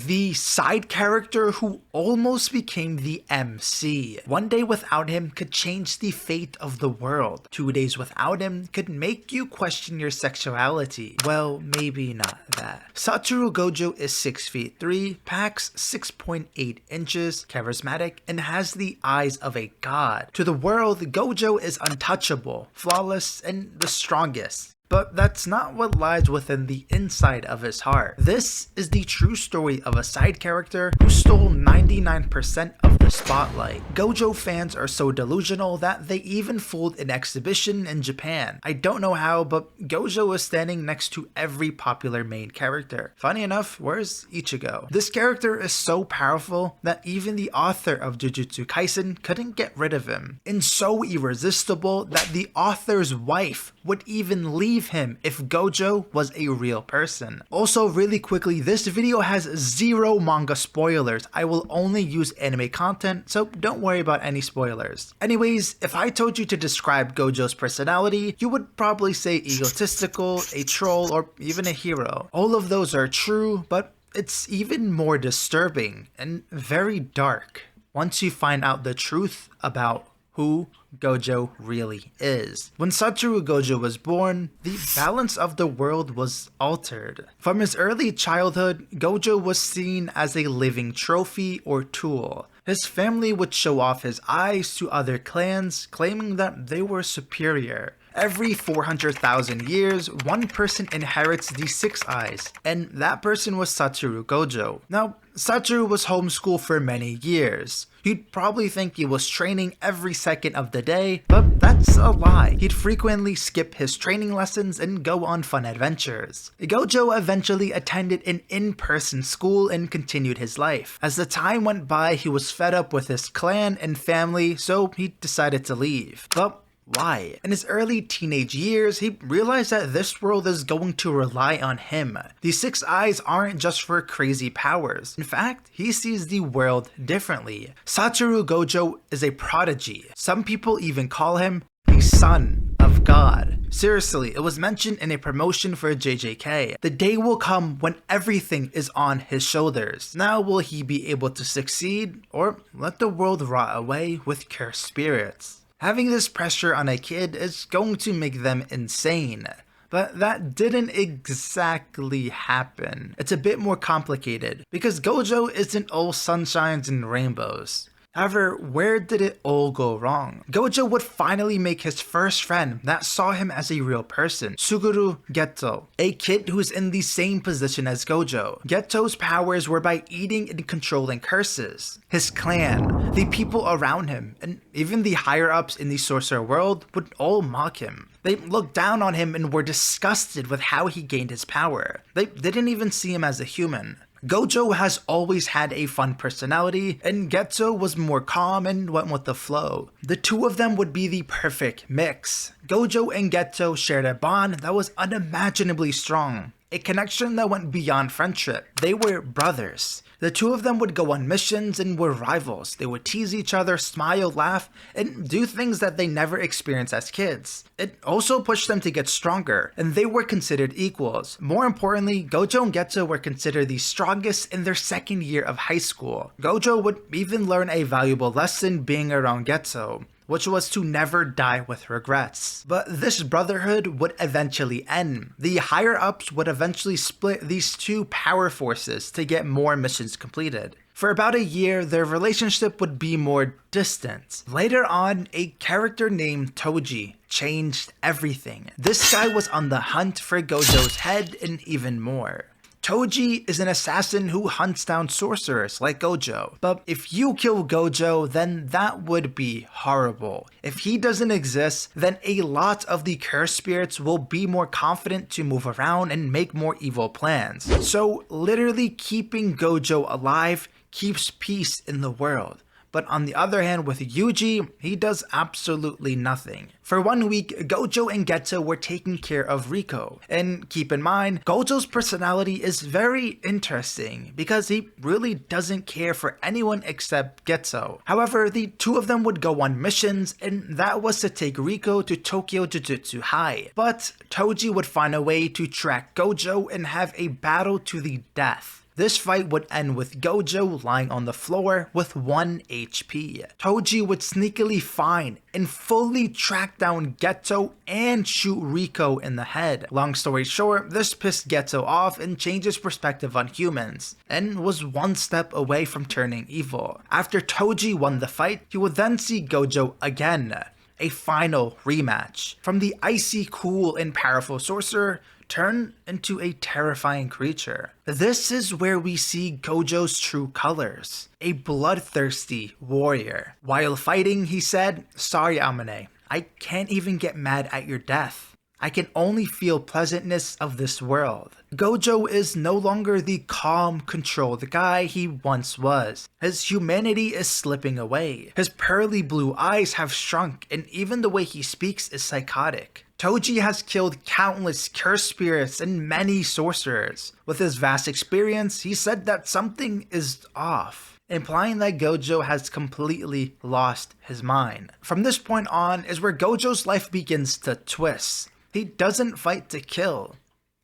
the side character who almost became the MC. One day without him could change the fate of the world. 2 days without him could make you question your sexuality. Well, maybe not that. Satoru Gojo is 6 feet 3, packs 6.8 inches, charismatic, and has the eyes of a god. To the world, Gojo is untouchable, flawless, and the strongest. But that's not what lies within the inside of his heart. This is the true story of a side character who stole 99% of the spotlight. Gojo fans are so delusional that they even fooled an exhibition in Japan. I don't know how, but Gojo is standing next to every popular main character. Funny enough, where's Ichigo? This character is so powerful that even the author of Jujutsu Kaisen couldn't get rid of him, and so irresistible that the author's wife would even leave him if Gojo was a real person. Also, really quickly, this video has 0 manga spoilers. I will only use anime content, so don't worry about any spoilers. Anyways, if I told you to describe Gojo's personality, you would probably say egotistical, a troll, or even a hero. All of those are true, but it's even more disturbing and very dark once you find out the truth about who Gojo really is. When Satoru Gojo was born, the balance of the world was altered. From his early childhood, Gojo was seen as a living trophy or tool. His family would show off his eyes to other clans, claiming that they were superior. Every 400,000 years, one person inherits the 6 eyes, and that person was Satoru Gojo. Now, Satoru was homeschooled for many years. You'd probably think he was training every second of the day, but that's a lie. He'd frequently skip his training lessons and go on fun adventures. Gojo eventually attended an in-person school and continued his life. As the time went by, he was fed up with his clan and family, so he decided to leave. But why? In his early teenage years, he realized that this world is going to rely on him. The 6 eyes aren't just for crazy powers. In fact, he sees the world differently. Satoru Gojo is a prodigy. Some people even call him the son of God. Seriously, it was mentioned in a promotion for JJK. The day will come when everything is on his shoulders. Now will he be able to succeed, or let the world rot away with cursed spirits? Having this pressure on a kid is going to make them insane. But that didn't exactly happen. It's a bit more complicated, because Gojo isn't all sunshines and rainbows. However, where did it all go wrong? Gojo would finally make his first friend that saw him as a real person, Suguru Geto, a kid who's in the same position as Gojo. Geto's powers were by eating and controlling curses. His clan, the people around him, and even the higher-ups in the sorcerer world would all mock him. They looked down on him and were disgusted with how he gained his power. They didn't even see him as a human. Gojo has always had a fun personality, and Geto was more calm and went with the flow. The two of them would be the perfect mix. Gojo and Geto shared a bond that was unimaginably strong, a connection that went beyond friendship. They were brothers. The two of them would go on missions and were rivals. They would tease each other, smile, laugh, and do things that they never experienced as kids. It also pushed them to get stronger, and they were considered equals. More importantly, Gojo and Geto were considered the strongest in their second year of high school. Gojo would even learn a valuable lesson being around Geto, which was to never die with regrets. But this brotherhood would eventually end. The higher-ups would eventually split these two power forces to get more missions completed. For about a year, their relationship would be more distant. Later on, a character named Toji changed everything. This guy was on the hunt for Gojo's head and even more. Toji is an assassin who hunts down sorcerers like Gojo. But if you kill Gojo, then that would be horrible. If he doesn't exist, then a lot of the cursed spirits will be more confident to move around and make more evil plans. So literally keeping Gojo alive keeps peace in the world. But on the other hand, with Yuji, he does absolutely nothing. For 1 week, Gojo and Geto were taking care of Riko. And keep in mind, Gojo's personality is very interesting because he really doesn't care for anyone except Geto. However, the two of them would go on missions, and that was to take Riko to Tokyo Jujutsu High. But Toji would find a way to track Gojo and have a battle to the death. This fight would end with Gojo lying on the floor with 1 HP. Toji would sneakily find and fully track down Geto and shoot Riko in the head. Long story short, this pissed Geto off and changed his perspective on humans, and was one step away from turning evil. After Toji won the fight, he would then see Gojo again. A final rematch. From the icy, cool, and powerful sorcerer, turn into a terrifying creature. This is where we see Gojo's true colors. A bloodthirsty warrior. While fighting, he said, "Sorry, Amane, I can't even get mad at your death. I can only feel pleasantness of this world." Gojo is no longer the calm, controlled guy he once was. His humanity is slipping away. His pearly blue eyes have shrunk, and even the way he speaks is psychotic. Toji has killed countless cursed spirits and many sorcerers. With his vast experience, he said that something is off, implying that Gojo has completely lost his mind. From this point on is where Gojo's life begins to twist. He doesn't fight to kill.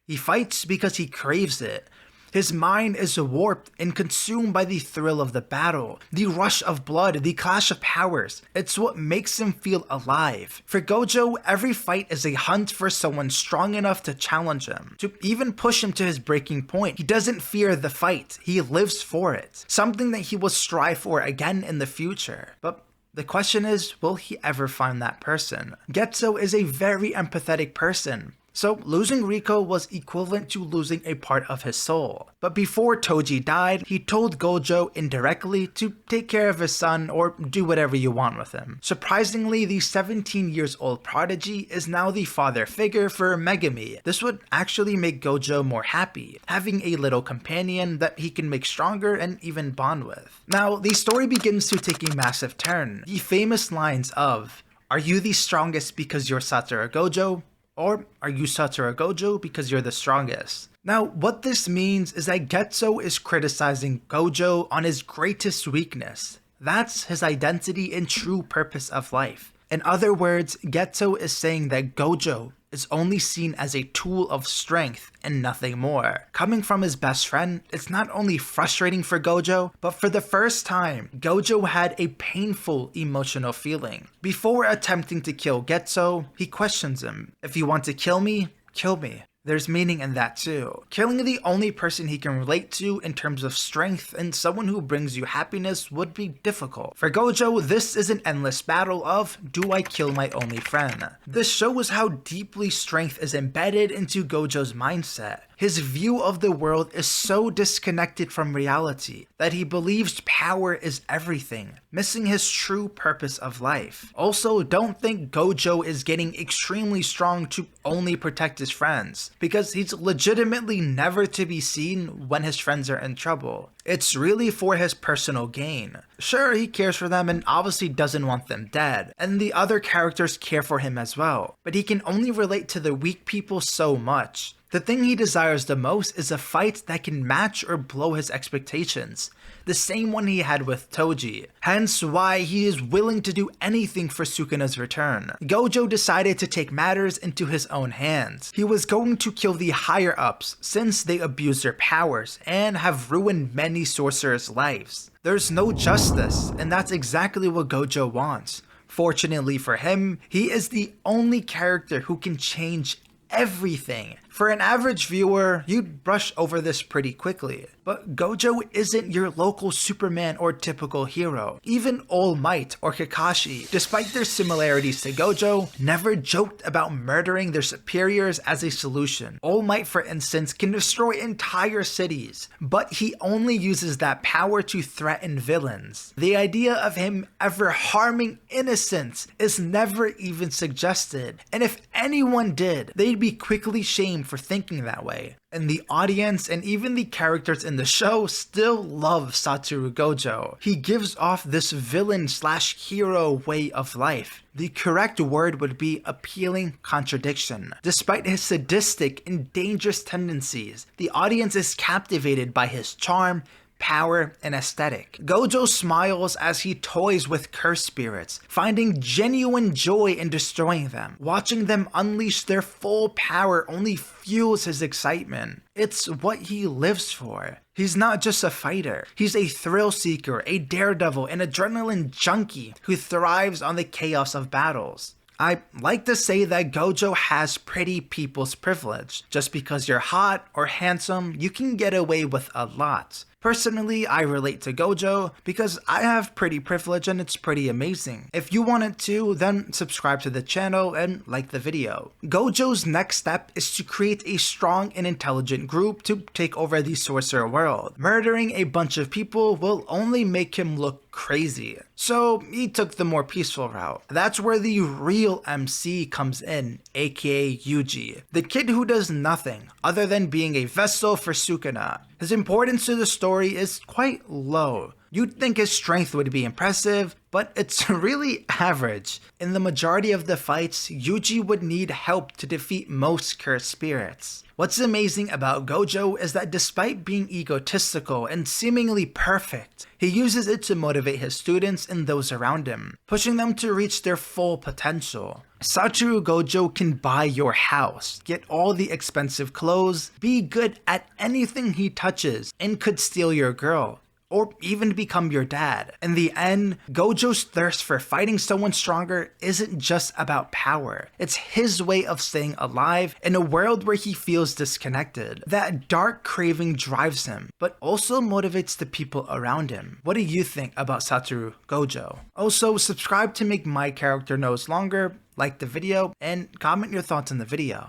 He fights because he craves it. His mind is warped and consumed by the thrill of the battle, the rush of blood, the clash of powers. It's what makes him feel alive. For Gojo, every fight is a hunt for someone strong enough to challenge him, to even push him to his breaking point. He doesn't fear the fight, he lives for it, something that he will strive for again in the future. But the question is, will he ever find that person? Geto is a very empathetic person, so losing Riko was equivalent to losing a part of his soul. But before Toji died, he told Gojo indirectly to take care of his son or do whatever you want with him. Surprisingly, the 17 years old prodigy is now the father figure for Megumi. This would actually make Gojo more happy, having a little companion that he can make stronger and even bond with. Now, the story begins to take a massive turn. The famous lines of, "Are you the strongest because you're Satoru Gojo? Or are you Satoru Gojo because you're the strongest?" Now, what this means is that Geto is criticizing Gojo on his greatest weakness. That's his identity and true purpose of life. In other words, Geto is saying that Gojo is only seen as a tool of strength and nothing more. Coming from his best friend, it's not only frustrating for Gojo, but for the first time, Gojo had a painful emotional feeling. Before attempting to kill Geto, he questions him. "If you want to kill me, kill me." There's meaning in that too. Killing the only person he can relate to in terms of strength and someone who brings you happiness would be difficult. For Gojo, this is an endless battle of, do I kill my only friend? This shows how deeply strength is embedded into Gojo's mindset. His view of the world is so disconnected from reality that he believes power is everything, missing his true purpose of life. Also, don't think Gojo is getting extremely strong to only protect his friends, because he's legitimately never to be seen when his friends are in trouble. It's really for his personal gain. Sure, he cares for them and obviously doesn't want them dead, and the other characters care for him as well, but he can only relate to the weak people so much. The thing he desires the most is a fight that can match or blow his expectations, the same one he had with Toji, hence why he is willing to do anything for Sukuna's return. Gojo decided to take matters into his own hands. He was going to kill the higher-ups since they abuse their powers and have ruined many sorcerers' lives. There's no justice, and that's exactly what Gojo wants. Fortunately for him, he is the only character who can change everything. For an average viewer, you'd brush over this pretty quickly. But Gojo isn't your local Superman or typical hero. Even All Might or Kakashi, despite their similarities to Gojo, never joked about murdering their superiors as a solution. All Might, for instance, can destroy entire cities, but he only uses that power to threaten villains. The idea of him ever harming innocents is never even suggested, and if anyone did, they'd be quickly shamed for thinking that way. And the audience and even the characters in the show still love Satoru Gojo. He gives off this villain/hero way of life. The correct word would be appealing contradiction. Despite his sadistic and dangerous tendencies, the audience is captivated by his charm, power, and aesthetic. Gojo smiles as he toys with cursed spirits, finding genuine joy in destroying them. Watching them unleash their full power only fuels his excitement. It's what he lives for. He's not just a fighter, he's a thrill seeker, a daredevil, an adrenaline junkie who thrives on the chaos of battles. I like to say that Gojo has pretty people's privilege. Just because you're hot or handsome, you can get away with a lot. Personally, I relate to Gojo because I have pretty privilege and it's pretty amazing. If you want it too, then subscribe to the channel and like the video. Gojo's next step is to create a strong and intelligent group to take over the sorcerer world. Murdering a bunch of people will only make him look crazy. So he took the more peaceful route. That's where the real MC comes in, aka Yuji, the kid who does nothing other than being a vessel for Sukuna. His importance to the story is quite low. You'd think his strength would be impressive, but it's really average. In the majority of the fights, Yuji would need help to defeat most cursed spirits. What's amazing about Gojo is that despite being egotistical and seemingly perfect, he uses it to motivate his students and those around him, pushing them to reach their full potential. Satoru Gojo can buy your house, get all the expensive clothes, be good at anything he touches, and could steal your girl, or even become your dad. In the end, Gojo's thirst for fighting someone stronger isn't just about power. It's his way of staying alive in a world where he feels disconnected. That dark craving drives him, but also motivates the people around him. What do you think about Satoru Gojo? Also, subscribe to make my character nose longer, like the video, and comment your thoughts on the video.